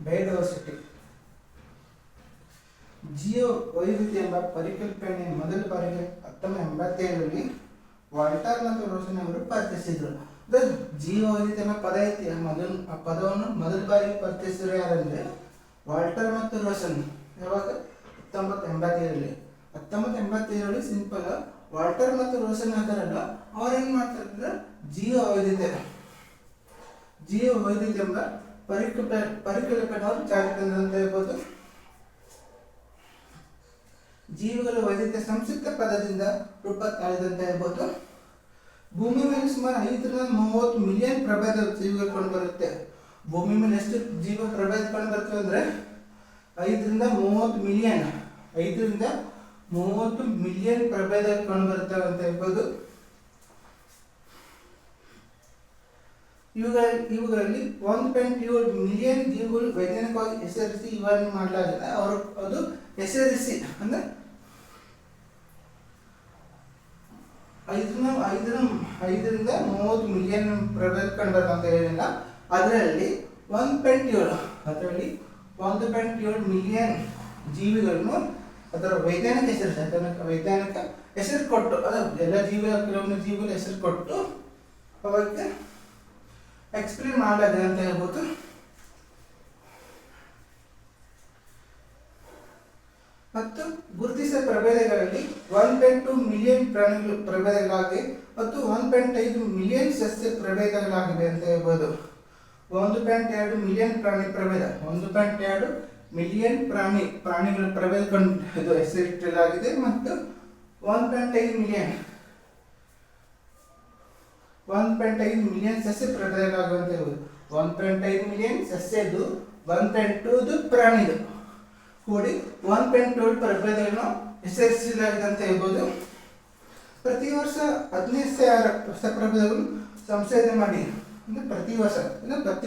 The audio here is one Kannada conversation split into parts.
ಬಯೋಡೈವರ್ಸಿಟಿ. ಜೀವ ವೈವಿಧ್ಯ ಎಂಬ ಪರಿಕಲ್ಪನೆ ಮೊದಲ ಬಾರಿಗೆ 1987ರಲ್ಲಿ ವಾಲ್ಟರ್ ಮತ್ತು ರೋಸನ್ ಅವರು ಪರಿಚಯಿಸಿದ್ರು. ಜೀವ ವೈವಿಧ್ಯ ಎಂಬ ಪದ ಐತಿ, ಆ ಪದವನ್ನು ಮೊದಲ ಬಾರಿಗೆ ಪರಿಚಯಿಸಿದ್ರು ಯಾರಂದ್ರೆ ವಾಲ್ಟರ್ ಮತ್ತು ರೋಸನ್. ಯಾವಾಗ? 1987ರಲ್ಲಿ. 1987ರಲ್ಲಿ ಸಿಂಪಲ್ ವಾಲ್ಟರ್ ಮತ್ತು ರೋಸನ್ ಅದರಲ್ಲ, ಅವ್ರೇನ್ ಮಾಡ್ತಾರೆ, ಜೀವ ವೈವಿಧ್ಯ ಎಂಬ ಪರಿಕಲ್ಪನೆ ಅವರು ಜಾರಿಗೆ ತಂದ್ರು ಅಂತ ಹೇಳ್ಬೋದು. ಜೀವಿಗಳ ವೈವಿಧ್ಯ ಸಂಕ್ಷಿಪ್ತ ಪದದಿಂದ ರೂಪ ತಾಳಿದಂತ ಹೇಳ್ಬೋದು. ಭೂಮಿ ಮೇಲೆ ಸುಮಾರು 530 ಮಿಲಿಯನ್ ಪ್ರಭೇದ ಜೀವಿಗಳು ಕಂಡು ಬರುತ್ತೆ. ಭೂಮಿ ಮೇಲೆ ಎಷ್ಟು ಜೀವ ಪ್ರಭೇದ ಕಂಡು ಬರ್ತವೆ ಅಂದ್ರೆ 530 ಮಿಲಿಯನ್ ಪ್ರಭೇದಗಳು ಕಂಡು ಬರ್ತವೆ ಅಂತ ಹೇಳ್ಬೋದು. ಇವುಗಳಲ್ಲಿ 1.7 ಮಿಲಿಯನ್ ಜೀವಿಗಳು ವೈಜ್ಞಾನಿಕವಾಗಿ ಹೆಸರಿಸಿ ವಿವರಣೆ ಮಾಡಲಾಗಿದೆ. ಅದು ಹೆಸರಿಸಿ ಅಂದ್ರೆ 5ರಿಂದ 30 ಮಿಲಿಯನ್ ಪ್ರಭೇದ ಕಂಡು ಬರ್ತಂತ ಹೇಳಿಲ್ಲ. ಅದರಲ್ಲಿ 1.7 ಮಿಲಿಯನ್ ಜೀವಿಗಳನ್ನು ಅದರ ವೈಜ್ಞಾನಿಕ ಹೆಸರು ಕೊಟ್ಟು, ಎಲ್ಲ ಕೆಲವೊಂದು ಜೀವಿಗಳ ಹೆಸರು ಕೊಟ್ಟು ಅವಕ್ಕೆ ಎಕ್ಸ್ಪ್ಲೇನ್ ಮಾಡಲಾಗಿದೆ ಅಂತ ಹೇಳ್ಬೋದು. ಮತ್ತು ಗುರುತಿಸಿದ ಪ್ರಭೇದಗಳಲ್ಲಿ 1.2 ಮಿಲಿಯನ್ ಪ್ರಾಣಿಗಳು ಪ್ರಭೇದಗಳಾಗಿವೆ ಮತ್ತು 1.5 ಮಿಲಿಯನ್ ಸಸ್ಯ ಪ್ರಭೇದಗಳಾಗಿವೆ ಅಂತ ಹೇಳ್ಬೋದು. 1.2 ಮಿಲಿಯನ್ ಪ್ರಾಣಿ ಪ್ರಭೇದ, 1.2 ಮಿಲಿಯನ್ ಪ್ರಾಣಿಗಳ ಪ್ರಭೇದ ಇದು ಹೆಸರಿಟ್ಟಲಾಗಿದೆ. ಮತ್ತು 1.5 ಮಿಲಿಯನ್ ಸಸ್ಯ ಪ್ರಭೇದಗಳಾಗುವಂತ ಹೇಳ್ಬೋದು. 1.5 ಮಿಲಿಯನ್ ಸಸ್ಯದು, 1.2 ಪ್ರಾಣಿದು ಕೂಡಿ 1.2 ಪ್ರಭೇದಗಳನ್ನು ಹೆಸರಿಸಲಾಗಿದೆ ಅಂತ ಹೇಳ್ಬೋದು. ಪ್ರತಿ ವರ್ಷ 15,000 ಹೊಸ ಪ್ರಭೇದಗಳು ಸಂಶೋಧನೆ ಮಾಡಿ, ಅಂದ್ರೆ ಪ್ರತಿ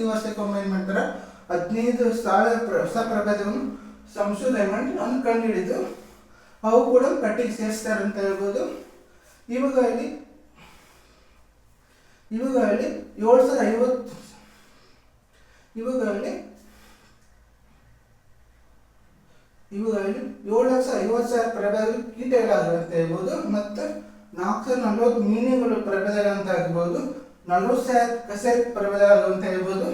ವರ್ಷಕ್ಕೊಮ್ಮೆ ಏನು ಮಾಡ್ತಾರೆ, 15,000 ಹೊಸ ಪ್ರಭೇದವನ್ನು ಸಂಶೋಧನೆ ಮಾಡಿ ಕಂಡು ಹಿಡಿದು ಅವು ಕೂಡ ಪಟ್ಟಿಗೆ ಸೇರಿಸ್ತಾರೆ ಅಂತ ಹೇಳ್ಬೋದು. ಇವುಗಳಲ್ಲಿ 750,000 ಪ್ರಭೇದಗಳು ಕೀಟಗಳಾಗಿವೆ ಅಂತ ಹೇಳ್ಬೋದು. ಮತ್ತು 440 ಮೀನುಗಳು ಪ್ರಭೇದಗಳಂತ ಆಗ್ಬೋದು. 40,000 ಕಸೇರಿ ಪ್ರಭೇದಗಳಂತ ಹೇಳ್ಬೋದು.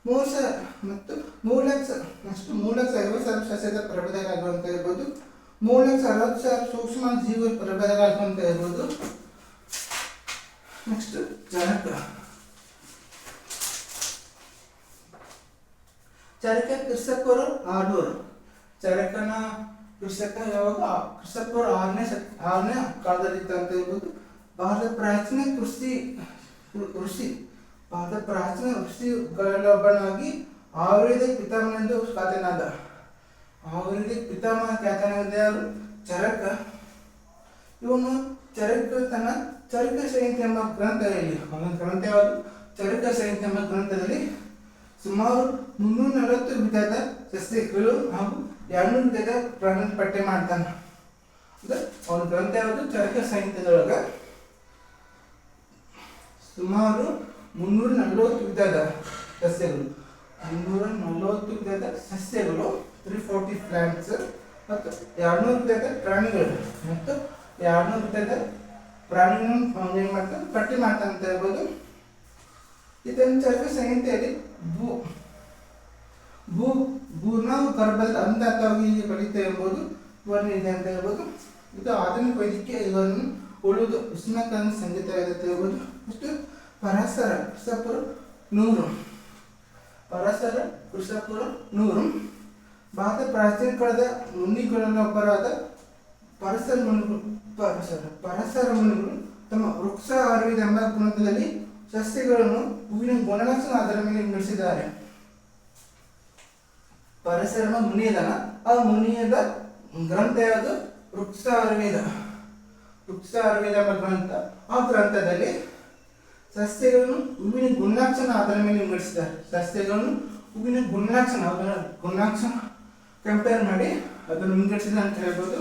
3,50,000 ಸಸ್ಯದ ಪ್ರಭೇದಗಳಾಗುವಂತ ಹೇಳ್ಬೋದು. 3,60,000 ಸೂಕ್ಷ್ಮ ಜೀವ ಪ್ರಭೇದಗಳಾಗುವಂತ ಹೇಳ್ಬೋದು. ನೆಕ್ಸ್ಟ್ ಚರಕ ಕ್ರಿಸ್ತಪೂರ್ವ 600. ಚರಕನ ಕೃಷಿಕ ಯಾವಾಗ ಕ್ರಿಸ್ತಪೂರ್ವ 6ನೇ ಕಾಲದಲ್ಲಿತ್ತು ಅಂತ ಹೇಳ್ಬೋದು. ಭಾರತ ಪ್ರಾಚೀನ ಋಷಿಗಳೊಬ್ಬನಾಗಿ ಆಯುರ್ವೇದಿಕ್ ಪಿತಾಮಹನೆಂದು ಖ್ಯಾತನಾದ. ಯಾರು? ಚರಕ. ಇವನು ತನ್ನ ಚರಕ ಸಂಹಿತೆ ಎಂಬ ಗ್ರಂಥದಲ್ಲಿ, ಚರಕ ಸಂಹಿತೆ ಎಂಬ ಗ್ರಂಥದಲ್ಲಿ ಸುಮಾರು 340 ವಿಧದ ಸಸ್ಯಗಳು ಹಾಗೂ 200 ವಿಧದ ಪ್ರಾಣಿ ಪಟ್ಟಿ ಮಾಡ್ತಾನೆ. ಅವನ ಗ್ರಂಥ ಯಾವುದು? ಚರಕ ಸಂಹಿತೆದೊಳಗ ಸುಮಾರು 340 ವಿಧದ ಸಸ್ಯಗಳು, 340 ಪ್ಲಾಂಟ್ಸ್ ಮತ್ತು 200 ವಿಧದ ಪ್ರಾಣಿಗಳು ಮತ್ತು 200 ವಿಧದ ಪ್ರಾಣಿಗಳನ್ನು ಏನು ಮಾಡ್ತಾನೆ, ಪಟ್ಟಿ ಮಾಡ್ತಾನೆ ಅಂತ ಹೇಳ್ಬೋದು. ಇದನ್ನು ಚರಕ ಸಂಹಿತೆಯಲ್ಲಿ ಭೂರ್ಣಾವ್ ಗರ್ಭದ ಹಂತವಾಗಿ ಬೆಳೀತಾ ಎಂಬುದು ವರ್ಣನೆ ಇದೆ ಅಂತ ಹೇಳ್ಬೋದು. ಇದು ಆಧುನಿಕ ವೈದ್ಯಕೀಯ ಇವರನ್ನು ಉಳಿದು ಉಷ್ಣಕಾಲ ಸಂಗೀತ ಇದೆ ಅಂತ ಹೇಳ್ಬೋದು. ಅಷ್ಟು ಪರಾಸರ ಕ್ರಿಸ್ತಪೂರ್ವ 100. ಭಾರತ ಪ್ರಾಚೀನ ಕಾಲದ ಮುನಿಗಳಲ್ಲೊಬ್ಬರಾದ ಪರಾಸರ ಮುನಿಗಳು ತಮ್ಮ ವೃಕ್ಷ ಆಯುರ್ವೇದ ಎಂಬ ಗ್ರಂಥದಲ್ಲಿ ಸಸ್ಯಗಳನ್ನು ಹೂವಿನ ಗುಣಲಕ್ಷಣ ಅದರ ಮೇಲೆ ವಿಂಗಡಿಸಿದ್ದಾರೆ. ಪರಾಸರ ಮುನಿಯದನ, ಆ ಮುನಿಯದ ಗ್ರಂಥ ಯಾವುದು? ವೃಕ್ಷ ಆಯುರ್ವೇದ ಎಂಬ ಗ್ರಂಥ. ಆ ಗ್ರಂಥದಲ್ಲಿ ಸಸ್ಯಗಳನ್ನು ಹೂವಿನ ಗುಣಲಕ್ಷಣ ಅದರ ಮೇಲೆ ವಿಂಗಡಿಸಿದ್ದಾರೆ. ಸಸ್ಯಗಳನ್ನು ಹೂವಿನ ಗುಣಲಕ್ಷಣ ಕಂಪೇರ್ ಮಾಡಿ ಅದನ್ನು ವಿಂಗಡಿಸಿದ ಅಂತ ಹೇಳ್ಬೋದು.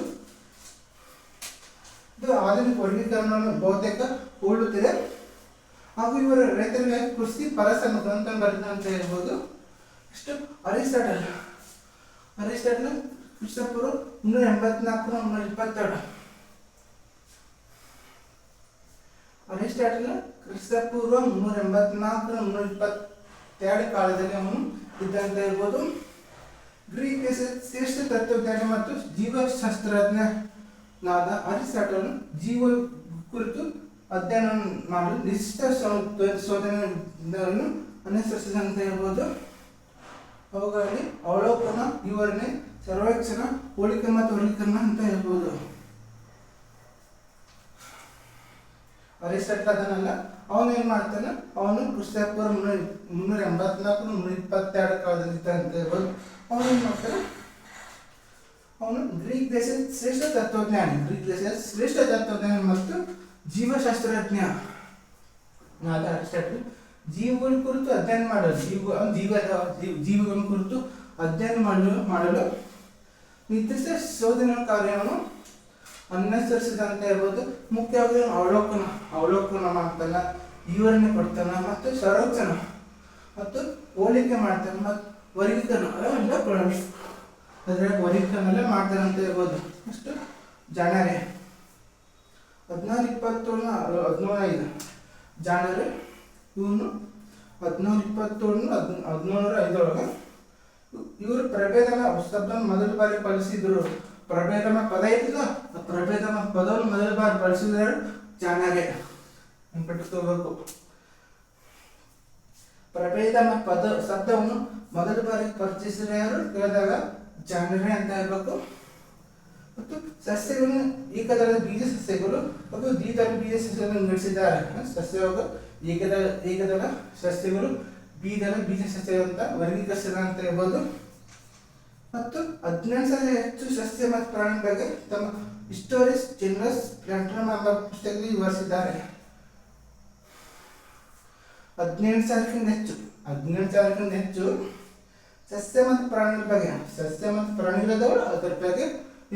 ಇದು ಆಧುನಿಕ ವರ್ಗೀಕರಣವನ್ನು ಬಹುತೇಕ ಹೋಲುತ್ತಿದೆ. ಹಾಗೂ ಇವರು ರೈತರಿಗೆ ಕೃಷಿ ಪರಸಮ ಗ್ರಂಥ ಬರೆದ ಅಂತ ಹೇಳ್ಬೋದು. ಇಷ್ಟು ಅರಿಸ್ಟಾಟಲ್ ಕ್ರಿಸ್ತಪೂರ್ವ 384 322. ಅರಿಸ್ಟಾಟಲ್ ಕ್ರಿಸ್ತಪೂರ್ವ 384 322 ಕಾಲದಲ್ಲಿ ಅವನು ಇದ್ದಂತ ಹೇಳ್ಬೋದು. ಗ್ರೀಕ್ ಶ್ರೇಷ್ಠ ತತ್ವಜ್ಞಾನಿ ಮತ್ತು ಜೀವಶಾಸ್ತ್ರಜ್ಞನಾದ ಅರಿಸ್ಟಾಟಲ್ ಜೀವ ಕುರಿತು ಅಧ್ಯಯನ ಮಾಡಲು ನಿಶ್ಚಿತ ಶೋಧನೆಗಳನ್ನು ಅನುಸರಿಸಿದಂತ ಹೇಳ್ಬೋದು. ಅವುಗಳಲ್ಲಿ ಅವಲೋಕನ, ವಿವರಣೆ, ಸರ್ವೇಕ್ಷಣ, ಹೋಲಿಕೆ ಮತ್ತು ವರ್ಗೀಕರಣ ಅಂತ ಹೇಳ್ಬೋದು. ಅರಿಸ್ಟಾಟಲ್ ಅದನ್ನಲ್ಲ, ಅವನು ಏನ್ ಮಾಡ್ತಾನೆ, ಅವನು ಕ್ರಿಸ್ತಪೂರ್ವ 384 322 ಕಾಲದಲ್ಲಿ ಇದ್ದ ಅಂತ ಹೇಳ್ಬೋದು. ಅವನು ಏನ್ ಮಾಡ್ತಾನೆ, ಅವನು ಗ್ರೀಕ್ ದೇಶದ ಶ್ರೇಷ್ಠ ತತ್ವಜ್ಞಾನಿ ಮತ್ತು ಜೀವಶಾಸ್ತ್ರಜ್ಞ ಅರಿಸ್ಟಾಟಲ್ ಜೀವಗಳ ಕುರಿತು ಅಧ್ಯಯನ ಮಾಡಲು ಜೀವಗಳ ಕುರಿತು ಅಧ್ಯಯನ ಮಾಡಲು ನಿರ್ದಿಷ್ಟ ಶೋಧನಾ ಕಾರ್ಯವನ್ನು ಅನುಸರಿಸಿದಂತ ಹೇಳ್ಬೋದು. ಮುಖ್ಯವಾಗಿ ಅವಲೋಕನ ಮಾಡ್ತಾನ, ವಿವರಣೆ ಕೊಡ್ತಾನ, ಮತ್ತು ಸಂರಕ್ಷಣ ಮತ್ತು ಹೋಲಿಕೆ ಮಾಡ್ತಾನೆ, ಮತ್ತು ವರ್ಗೀಕರಣ ಅದ್ರಾಗ ವರ್ಗೀಕರಣ ಎಲ್ಲ ಮಾಡ್ತಾನೆ ಅಂತ ಹೇಳ್ಬೋದು. ಅಷ್ಟು ಜಾಣರೆ 1627 ಜಾಣರೆ ಇವನು 1627 ಇವರು ಪ್ರಭೇದಮ ಶಬ್ದ ಮೊದಲ ಬಾರಿ ಬಳಸಿದ್ರು. ಪ್ರಭೇದಮ ಪದ ಐತಿಲ್ಲ, ಪ್ರಭೇದಮ ಪದವನ್ನು ಮೊದಲ ಬಾರಿ ಬಳಸಿದ್ರು ಜಾಣರೆ ನೆನಪಿಟ್ಟುಕೋಬೇಕು. ಪ್ರಭೇದಮ ಪದ ಶಬ್ದವನ್ನು ಮೊದಲ ಬಾರಿ ಪರಿಚಯಿಸಿದ ಯಾರು ಕೇಳಿದಾಗ ಜಾಣರೆ ಅಂತ ಹೇಳ್ಬೇಕು. ಮತ್ತು ಸಸ್ಯಗಳನ್ನು ಏಕದಳ ಬೀಜ ಸಸ್ಯಗಳು ಮತ್ತು ದ್ವಿದಳ ಬೀಜ ಸಸ್ಯಗಳನ್ನು ನಡೆಸಿದ್ದಾರೆ. ಸಸ್ಯವಾಗ ಏಕದಳ ಸಸ್ಯಗಳು, ದ್ವಿದಳ ಬೀಜ ಸಸ್ಯಗಳು ಅಂತ ವರ್ಗೀಕರಿಸಿದ ಅಂತ ಹೇಳ್ಬೋದು. ಮತ್ತು 18 ಹೆಚ್ಚು ಸಸ್ಯ ಮತ್ತು ಪ್ರಾಣಿ ಬಗ್ಗೆ ತಮ್ಮ ಹಿಸ್ಟೋರಿಸ್ ಜನರಸ್ ಪ್ಲಾಂಟಮ್ ಎಂಬ ಪುಸ್ತಕದಲ್ಲಿ ವಿವರಿಸಿದ್ದಾರೆ. 18,000ಕ್ಕಿಂತ ಹೆಚ್ಚು ಸಸ್ಯ ಮತ್ತು ಪ್ರಾಣಿಗಳದವರು ಅದರ ಬಗ್ಗೆ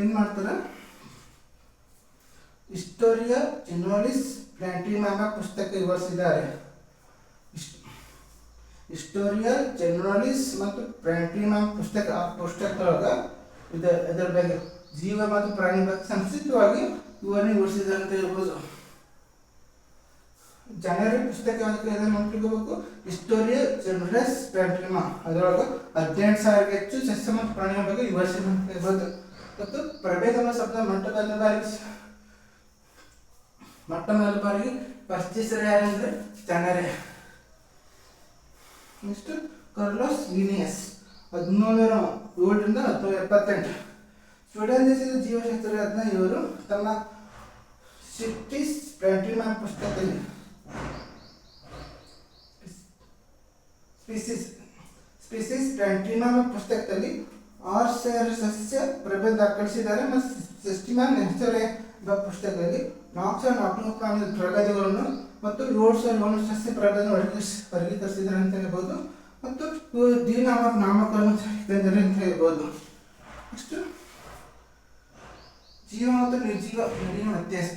ಏನ್ ಮಾಡ್ತಾರೆ, ಹಿಸ್ಟೋರಿಯಾ ಜನರಲಿಸ್ ಪ್ಲಾಂಟಮ್ ಎಂಬ ಪುಸ್ತಕ ವಿವರಿಸಿದ್ದಾರೆ. ಹಿಸ್ಟೋರಿಯಾ ಜನರಲಿಸ್ ಮತ್ತು ಪ್ಲಾಂಟಮ್ ಎಂಬ ಪುಸ್ತಕದೊಳಗ ಇದರ ಬಗ್ಗೆ ಜೀವ ಮತ್ತು ಪ್ರಾಣಿ ಬಗ್ಗೆ ಸಂಕ್ಷಿಪ್ತವಾಗಿ ವಿವರಿಸಿದ್ದಾರೆ ಅಂತ ಹೇಳ್ಬೋದು. ಜನರಿ ಪುಸ್ತಕ ನೋಡ್ಕೋಬೇಕು. ಹಿಸ್ಟೋರಿಯಾ ಜನರಲಿಸ್ ಪ್ಲಾಂಟಮ್ ಅದರೊಳಗೆ 18,000 ಹೆಚ್ಚು ಸಸ್ಯ ಮತ್ತು ಪ್ರಾಣಿಗಳ ಬಗ್ಗೆ ವಿವರಿಸಿದ ಅಂತ ಹೇಳ್ಬೋದು. ಮತ್ತು ಪ್ರಭೇದಮ ಶಬ್ದ ಮೊಟ್ಟ ಮೊದಲ ಬಾರಿಗೆ ಪರಿಚಯಿಸಿದರೆ ಯಾರಂದ್ರೆ ಜಾಣರೆ. ನೆಕ್ಸ್ಟ್ ಕಾರ್ಲೋಸ್ ಲಿನಿಯಸ್ 1707 1778 ಸ್ವೀಡನ್ ದೇಶದ ಜೀವಶಾಸ್ತ್ರಜ್ಞ. ಇವರು ತಮ್ಮ ಸಿಟಿಸ್ ಪ್ಲಾಂಟಮ್ ಪುಸ್ತಕದಲ್ಲಿ ಸ್ಪೀಸಿಸ್ ಪ್ಲಾಂಟಮ್ ಪುಸ್ತಕದಲ್ಲಿ 6,000 ಸಸ್ಯ ಪ್ರಭೇದ ದಾಖಲಿಸಿದ್ದಾರೆ. ಮತ್ತು ಸಿಸ್ಟಮ್ಯಾನ್ ನೆಸ್ಟರೆ ಎಂಬ ಪುಸ್ತಕದಲ್ಲಿ 4,400 ಪ್ರಾಣಿ ಪ್ರಭೇದಗಳನ್ನು ಮತ್ತು 7,100 ಸಸ್ಯ ಪ್ರಭೇದ ವರ್ಗೀಕರಿಸಿದ್ದಾರೆ ಅಂತ ಹೇಳ್ಬೋದು. ಮತ್ತು ನಾಮಕರಣ ಅಂತ ಹೇಳ್ಬೋದು. ನೆಕ್ಸ್ಟ್ ಜೀವ ಮತ್ತು ನಿರ್ಜೀವ ನಡುವಿನ ವ್ಯತ್ಯಾಸ.